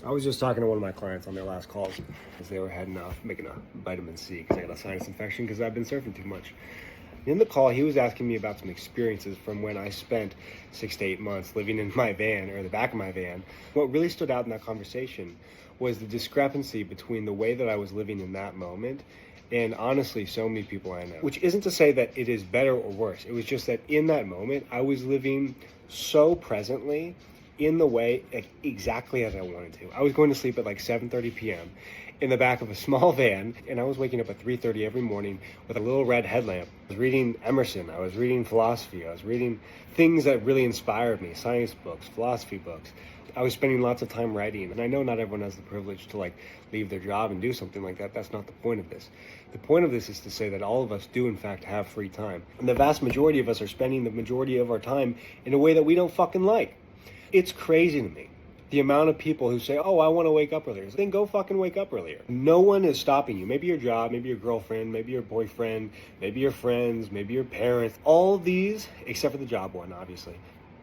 I was just talking to one of my clients on their last calls as they were heading off making a vitamin C because I got a sinus infection because I've been surfing too much. In the call, he was asking me about some experiences from when I spent 6 to 8 months living in my van, or the back of my van. What really stood out in that conversation was the discrepancy between the way that I was living in that moment and honestly so many people I know. Which isn't to say that it is better or worse. It was just that in that moment, I was living so presently in the way exactly as I wanted to. I was going to sleep at like 7:30 p.m. in the back of a small van, and I was waking up at 3:30 every morning with a little red headlamp. I was reading Emerson, I was reading philosophy, I was reading things that really inspired me, science books, philosophy books. I was spending lots of time writing, and I know not everyone has the privilege to leave their job and do something like that. That's not the point of this. The point of this is to say that all of us do in fact have free time. And the vast majority of us are spending the majority of our time in a way that we don't fucking like. It's crazy to me, the amount of people who say, oh, I want to wake up earlier. Then go fucking wake up earlier. No one is stopping you. Maybe your job, maybe your girlfriend, maybe your boyfriend, maybe your friends, maybe your parents. All of these, except for the job one, obviously,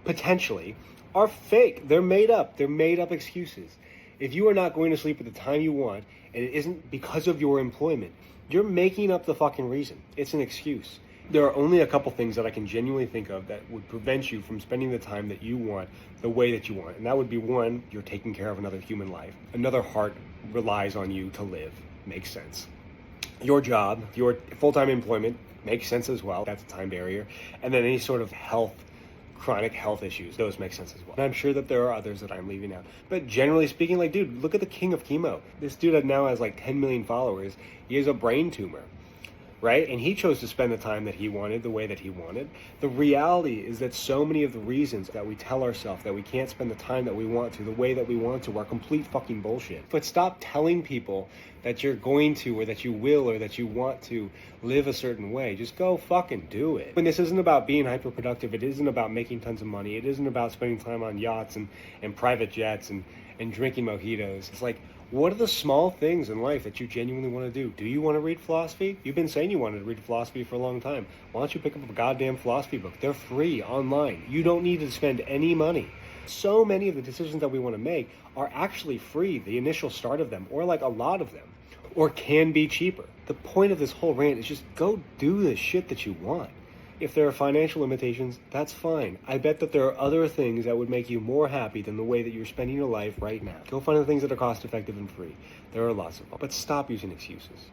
potentially, are fake. They're made up. They're made up excuses. If you are not going to sleep at the time you want, and it isn't because of your employment, you're making up the fucking reason. It's an excuse. There are only a couple things that I can genuinely think of that would prevent you from spending the time that you want the way that you want. And that would be, one, you're taking care of another human life. Another heart relies on you to live. Makes sense. Your job, your full-time employment makes sense as well. That's a time barrier. And then any sort of chronic health issues, those make sense as well. And I'm sure that there are others that I'm leaving out. But generally speaking, dude, look at the king of chemo. This dude now has 10 million followers. He has a brain tumor. Right? And he chose to spend the time that he wanted, the way that he wanted. The reality is that so many of the reasons that we tell ourselves that we can't spend the time that we want to, the way that we want to, are complete fucking bullshit. But stop telling people that you're going to, or that you will, or that you want to live a certain way. Just go fucking do it. And this isn't about being hyper-productive. It isn't about making tons of money. It isn't about spending time on yachts and private jets and drinking mojitos. It's what are the small things in life that you genuinely want to do? Do you want to read philosophy? You've been saying you wanted to read philosophy for a long time. Why don't you pick up a goddamn philosophy book? They're free online. You don't need to spend any money. So many of the decisions that we want to make are actually free, the initial start of them, or a lot of them, or can be cheaper. The point of this whole rant is just go do the shit that you want. If there are financial limitations, that's fine. I bet that there are other things that would make you more happy than the way that you're spending your life right now. Go find the things that are cost effective and free. There are lots of them. But stop using excuses.